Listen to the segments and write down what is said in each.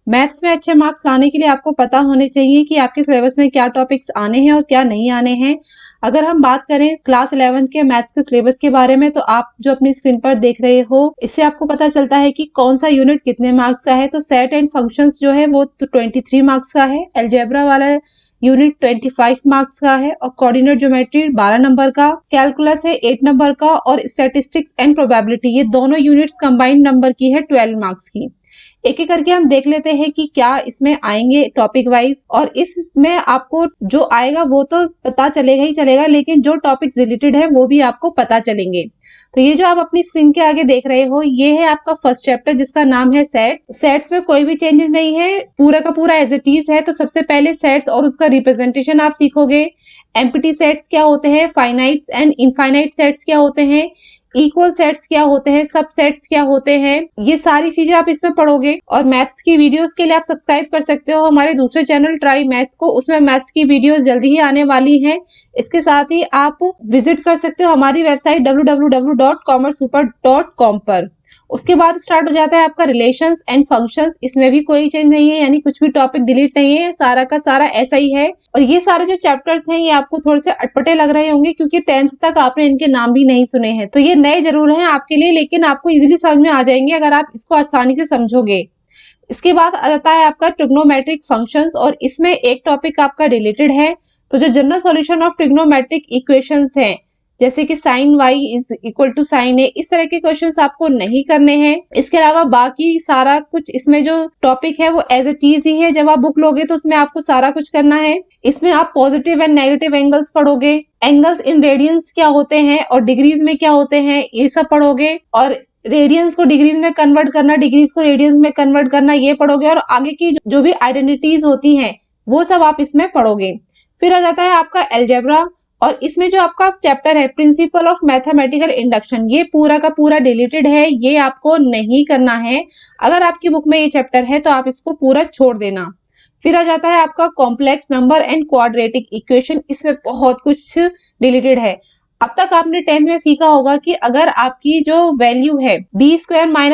Maths में अच्छे marks लाने के लिए आपको पता होने चाहिए कि आपके सिलेबस में क्या टॉपिक्स आने हैं और क्या नहीं आने हैं। अगर हम बात करें क्लास 11th के मैथ्स के सिलेबस के बारे में, तो आप जो अपनी स्क्रीन पर देख रहे हो, इससे आपको पता चलता है कि कौन सा यूनिट कितने मार्क्स का है। तो सेट एंड फंक्शंस जो है वो तो 23 मार्क्स का है, अलजेब्रा वाला यूनिट 25 मार्क्स का है, और कोऑर्डिनेट ज्योमेट्री 12 नंबर का, कैलकुलस है 8 नंबर का, और स्टैटिस्टिक्स एंड प्रोबेबिलिटी ये दोनों यूनिट्स कंबाइंड नंबर की है 12 मार्क्स की। एक एक करके हम देख लेते हैं कि क्या इसमें आएंगे टॉपिक वाइज, और इसमें आपको जो आएगा वो तो पता चलेगा ही चलेगा, लेकिन जो टॉपिक्स रिलेटेड है वो भी आपको पता चलेंगे। तो ये जो आप अपनी स्क्रीन के आगे देख रहे हो, ये है आपका फर्स्ट चैप्टर जिसका नाम है सेट। सेट्स में कोई भी चेंजेस नहीं है, पूरा का पूरा एज इट इज है। तो सबसे पहले सेट्स और उसका रिप्रेजेंटेशन आप सीखोगे। एम्प्टी सेट्स क्या होते हैं, फाइनाइट एंड इनफाइनाइट सेट्स क्या होते हैं, इक्वल सेट्स क्या होते हैं, सब सेट्स क्या होते हैं, ये सारी चीजें आप इसमें पढ़ोगे। और मैथ्स की वीडियोस के लिए आप सब्सक्राइब कर सकते हो हमारे दूसरे चैनल ट्राई मैथ को, उसमें मैथ्स की वीडियोस जल्दी ही आने वाली हैं। इसके साथ ही आप विजिट कर सकते हो हमारी वेबसाइट www.commercesuper.com पर। उसके बाद स्टार्ट हो जाता है आपका रिलेशंस एंड फंक्शंस। इसमें भी कोई चेंज नहीं है, यानी कुछ भी टॉपिक डिलीट नहीं है, सारा का सारा ऐसा ही है। और ये सारे जो चैप्टर्स हैं ये आपको थोड़े से अटपटे लग रहे होंगे, क्योंकि 10th तक आपने इनके नाम भी नहीं सुने हैं। तो ये नए जरूर हैं आपके लिए, लेकिन आपको इजीली समझ में आ जाएंगे अगर आप इसको आसानी से समझोगे। इसके बाद आ जाता है आपका ट्रिग्नोमेट्रिक फंक्शंस, और इसमें एक टॉपिक आपका रिलेटेड है। तो जो general solution of trigonometric equations हैं, जैसे कि sine y is equal to sine A, इस तरह के क्वेश्चंस आपको नहीं करने हैं। इसके अलावा बाकी सारा कुछ इसमें जो टॉपिक है वो एज इट इज ही है। जब आप बुक लोगे तो उसमें आपको सारा कुछ करना है। इसमें आप पॉजिटिव एंड नेगेटिव एंगल्स पढ़ोगे, एंगल्स इन रेडियंस क्या होते हैं और डिग्रीज में क्या होते हैं ये सब पढ़ोगे, और रेडियंस को डिग्रीज में कन्वर्ट करना, डिग्रीज को रेडियंस में कन्वर्ट करना ये पढ़ोगे, और आगे की जो भी आइडेंटिटीज होती हैं वो सब आप इसमें पढ़ोगे। फिर आ जाता है आपका अलजेब्रा, और इसमें जो आपका चैप्टर है प्रिंसिपल ऑफ मैथमेटिकल इंडक्शन, ये पूरा का पूरा डिलीटेड है, ये आपको नहीं करना है। अगर आपकी बुक में ये चैप्टर है तो आप इसको पूरा छोड़ देना। फिर आ जाता है आपका complex number and quadratic equation, इसमें बहुत कुछ डिलीटेड है। अब तक आपने 10th में सीखा होगा कि अगर आपकी जो वैल्यू है b² -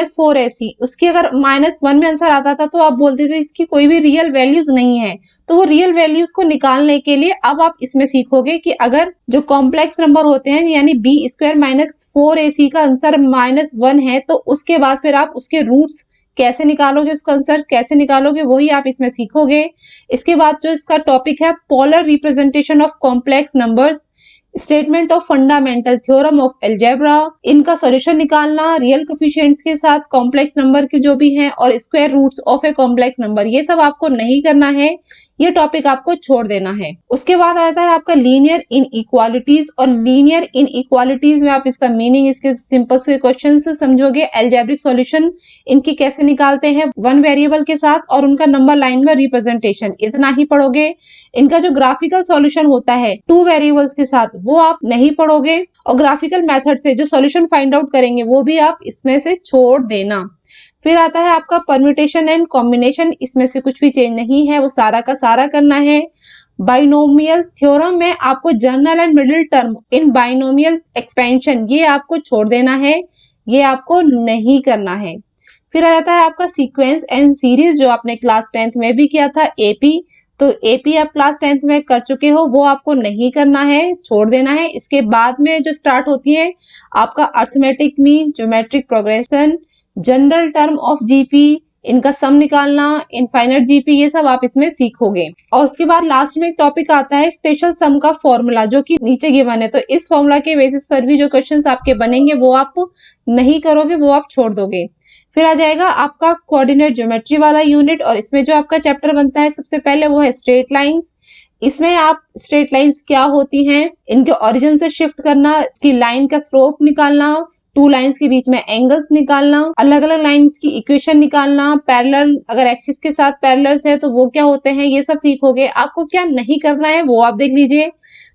4ac, उसकी अगर -1 में आंसर आता था तो आप बोलते थे इसकी कोई भी रियल वैल्यूज नहीं है। तो वो रियल वैल्यूज को निकालने के लिए अब आप इसमें सीखोगे कि अगर जो कॉम्प्लेक्स नंबर होते हैं, यानी b² - 4ac का आंसर -1 है, तो उसके बाद फिर आप उसके रूट्स कैसे निकालोगे, उसका आंसर कैसे निकालोगे, वही आप इसमें सीखोगे। इसके बाद जो इसका टॉपिक है polar representation of complex numbers, statement of fundamental theorem of algebra, इनका सॉल्यूशन निकालना रियल कोफिशिएंट्स के साथ, कॉम्प्लेक्स नंबर के जो भी हैं, और square roots of a complex number, ये सब आपको नहीं करना है, ये टॉपिक आपको छोड़ देना है। उसके बाद आता है आपका लीनियर इन इक्वालिटीज, और लीनियर इन इक्वालिटीज में आप इसका मीनिंग, इसके सिंपल से क्वेश्चन से समझोगे, अलजेब्रिक सॉल्यूशन इनकी कैसे निकालते हैं वन वेरिएबल के साथ, और उनका नंबर लाइन में रिप्रेजेंटेशन, इतना ही पढ़ोगे। इनका जो ग्राफिकल सॉल्यूशन होता है 2 वेरिएबल्स के साथ, वो आप नहीं पढ़ोगे, और ग्राफिकल मेथड से जो सॉल्यूशन फाइंड आउट करेंगे वो भी आप इसमें से छोड़ देना। फिर आता है आपका परम्यूटेशन एंड कॉम्बिनेशन, इसमें से कुछ भी चेंज नहीं है, वो सारा का सारा करना है। बाइनोमियल थ्योरम में आपको general and middle term in binomial expansion, ये आपको छोड़ देना है, ये आपको नहीं करना है। फिर आ जाता है आपका सीक्वेंस एंड सीरीज, जो आपने क्लास 10th में भी किया था एपी, तो एपी आप क्लास 10th में कर चुके हो, वो आपको नहीं करना है, छोड़ देना है। इसके बाद में जो स्टार्ट होती है आपका arithmetic mean, geometric progression, general term of GP, इनका सम निकालना, इनफाइनाइट जीपी, ये सब आप इसमें सीखोगे। और उसके बाद लास्ट में एक टॉपिक आता है स्पेशल सम का फॉर्मूला, जो कि नीचे गिवन है। तो इस फॉर्मूला के बेसिस पर भी जो क्वेश्चंस आपके बनेंगे वो आप नहीं करोगे, वो आप छोड़ दोगे। फिर आ जाएगा आपका कोऑर्डिनेट ज्योमेट्री वाला यूनिट, और इसमें जो आपका चैप्टर बनता है सबसे पहले वो है स्ट्रेट लाइंस। इसमें आप स्ट्रेट लाइंस क्या होती हैं, इनके ओरिजिन से शिफ्ट करना, की लाइन का स्लोप निकालना, 2 लाइंस के बीच में एंगल्स निकालना, अलग अलग लाइंस की इक्वेशन निकालना, पैरेलल अगर एक्सिस के साथ पैरेलल्स है तो वो क्या होते हैं, ये सब सीखोगे। आपको क्या नहीं करना है वो आप देख लीजिए।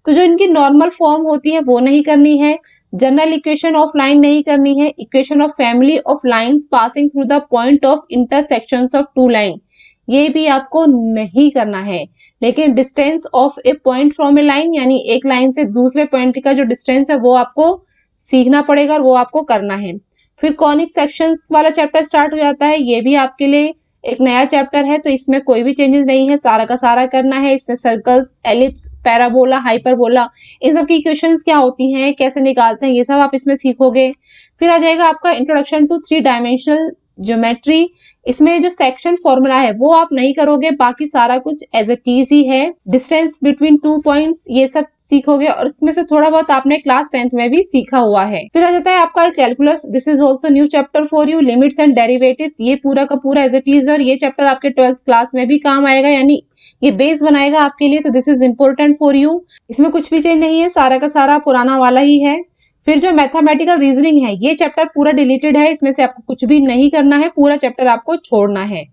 तो जो इनकी नॉर्मल फॉर्म होती है वो नहीं करनी है, जनरल इक्वेशन ऑफ लाइन नहीं करनी है, equation of family of lines passing through the point of intersections of 2 line, ये भी आपको नहीं करना है। लेकिन distance of A point from A line, यानी एक लाइन से दूसरे पॉइंट का जो डिस्टेंस है वो आपको सीखना पड़ेगा और वो आपको करना है। फिर कॉनिक सेक्शंस वाला चैप्टर स्टार्ट हो जाता है, ये भी आपके लिए एक नया चैप्टर है तो इसमें कोई भी चेंजेस नहीं है, सारा का सारा करना है। इसमें सर्कल्स, एलिप्स, पैराबोला, हाइपरबोला, इन सब की इक्वेशंस क्या होती हैं, कैसे निकालते हैं, ये सब आप इसमें सीखोगे। फिर आ जाएगा आपका इंट्रोडक्शन टू 3 डायमेंशनल ज्योमेट्री। इसमें जो सेक्शन फॉर्मूला है वो आप नहीं करोगे, बाकी सारा कुछ एज इट इज ही है। डिस्टेंस बिटवीन 2 पॉइंट्स, ये सब सीखोगे और इसमें से थोड़ा बहुत आपने क्लास 10th में भी सीखा हुआ है। फिर आ जाता है आपका calculus. This is also new chapter for you, limits and derivatives. ये पूरा का पूरा एज इट इज, और ये चैप्टर आपके 12th क्लास में भी काम आएगा, यानी ये बेस बनाएगा आपके लिए, तो this is important for you. इसमें कुछ भी चेंज नहीं है, सारा का सारा पुराना वाला ही है। फिर जो मैथमेटिकल रीजनिंग है, ये चैप्टर पूरा डिलीटेड है, इसमें से आपको कुछ भी नहीं करना है, पूरा चैप्टर आपको छोड़ना है।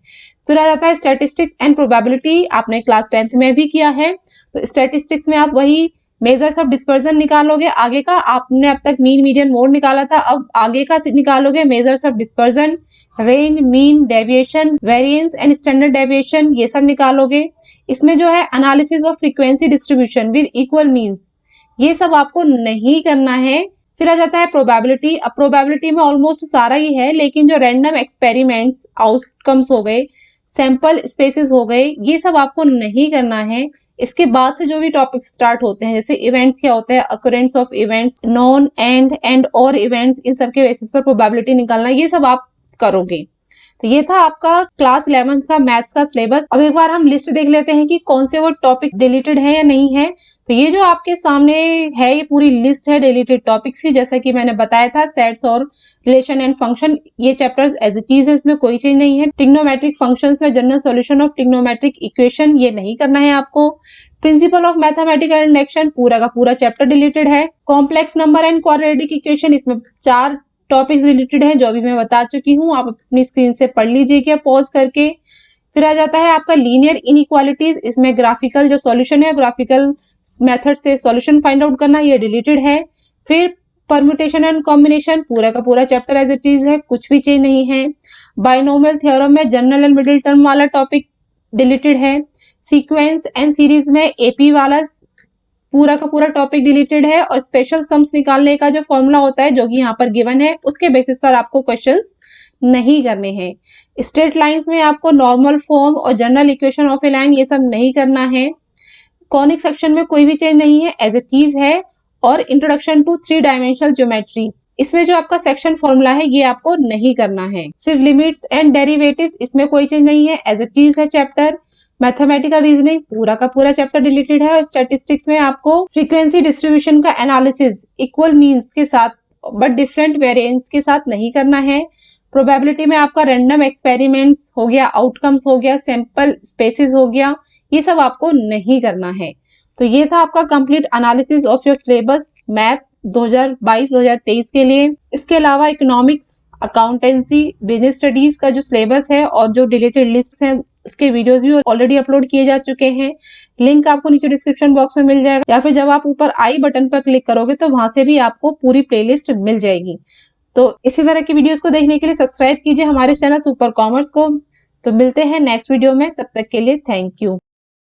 फिर आ जाता है स्टैटिस्टिक्स एंड प्रोबेबिलिटी, आपने क्लास 10th में भी किया है, तो स्टैटिस्टिक्स में आप वही मेजर्स ऑफ डिस्पर्जन निकालोगे। आगे का आपने अब तक मीन, मीडियन, मोड निकाला था, अब आगे का निकालोगे measures of dispersion, range, mean, deviation, variance and standard deviation, ये सब निकालोगे। इसमें जो है analysis of frequency distribution with equal means, ये सब आपको नहीं करना है। फिर आ जाता है प्रोबेबिलिटी। अब प्रोबेबिलिटी में ऑलमोस्ट सारा ही है, लेकिन जो रैंडम एक्सपेरिमेंट्स, आउटकम्स हो गए, सैंपल स्पेसेस हो गए, ये सब आपको नहीं करना है। इसके बाद से जो भी टॉपिक स्टार्ट होते हैं, जैसे इवेंट्स क्या होता है, occurrence of events, non and और इवेंट्स, इन सब के बेसिस पर प्रोबेबिलिटी निकालना, ये सब आप करोगे। तो ये था आपका क्लास 11th का मैथ्स का सिलेबस। अब एक बार हम लिस्ट देख लेते हैं कि कौन से वो टॉपिक डिलीटेड है या नहीं है। तो ये जो आपके सामने है, ये पूरी लिस्ट है डिलीटेड टॉपिक्स की, जैसा कि मैंने बताया था, सेट्स और रिलेशन एंड फंक्शन, ये चैप्टर्स एज इट इज है, इसमें कोई चेंज नहीं है। ट्रिग्नोमेट्रिक फंक्शंस में general solution of trigonometric equation, ये नहीं करना है आपको। प्रिंसिपल ऑफ मैथमेटिकल इंडक्शन, पूरा का पूरा चैप्टर डिलीटेड है। Complex number and quadratic equation, इसमें 4 टॉपिक्स रिलेटेड हैं, जो अभी मैं बता चुकी हूँ, आप अपनी स्क्रीन से पढ़ लीजिएगा पॉज करके। फिर आ जाता है आपका लीनियर इनइक्वालिटीज, इसमें ग्राफिकल जो सॉल्यूशन है, ग्राफिकल मेथड से सॉल्यूशन फाइंड आउट करना, ये डिलीटेड है। फिर परम्यूटेशन एंड कॉम्बिनेशन, पूरा का पूरा चैप्टर एज इट इज है, कुछ भी चेंज नहीं है। बाइनोमियल थ्योरम में जनरल एंड मिडिल टर्म वाला टॉपिक डिलीटेड है। सीक्वेंस एंड सीरीज में एपी वाला पूरा का पूरा टॉपिक डिलीटेड है। और स्पेशल सम्स निकालने का जो फॉर्मूला होता है, जो कि यहाँ पर गिवन है, उसके बेसिस पर आपको क्वेश्चंस नहीं करने हैं। स्ट्रेट लाइंस में आपको नॉर्मल फॉर्म और general equation of A line, ये सब नहीं करना है। कॉनिक सेक्शन में कोई भी चेंज नहीं है, एज इट इज है। और इंट्रोडक्शन टू 3 डायमेंशनल ज्योमेट्री, इसमें जो आपका सेक्शन फॉर्मूला है, ये आपको नहीं करना है। फिर लिमिट्स एंड डेरिवेटिव्स, इसमें कोई चेंज नहीं है, एज इट इज है चैप्टर। मैथमेटिकल रीजनिंग, पूरा का पूरा चैप्टर डिलीटेड है। और स्टैटिस्टिक्स में आपको फ्रीक्वेंसी डिस्ट्रीब्यूशन का एनालिसिस इक्वल मीन्स के साथ बट डिफरेंट वेरिएंस के साथ नहीं करना है। प्रोबेबिलिटी में आपका रैंडम एक्सपेरिमेंट्स हो गया, आउटकम्स हो गया, सैंपल स्पेसिस हो गया, ये सब आपको नहीं करना है। तो ये था आपका complete analysis of your syllabus math 2022-2023 के लिए। इसके अलावा इकोनॉमिक्स, अकाउंटेंसी, बिजनेस स्टडीज का जो सिलेबस है और जो डिलीटेड लिस्ट है, इसके वीडियोस भी ऑलरेडी अपलोड किए जा चुके हैं। लिंक आपको नीचे डिस्क्रिप्शन बॉक्स में मिल जाएगा, या फिर जब आप ऊपर आई बटन पर क्लिक करोगे तो वहां से भी आपको पूरी प्लेलिस्ट मिल जाएगी। तो इसी तरह की वीडियोस को देखने के लिए सब्सक्राइब कीजिए हमारे चैनल सुपर कॉमर्स को। तो मिलते हैं नेक्स्ट वीडियो में, तब तक के लिए थैंक यू।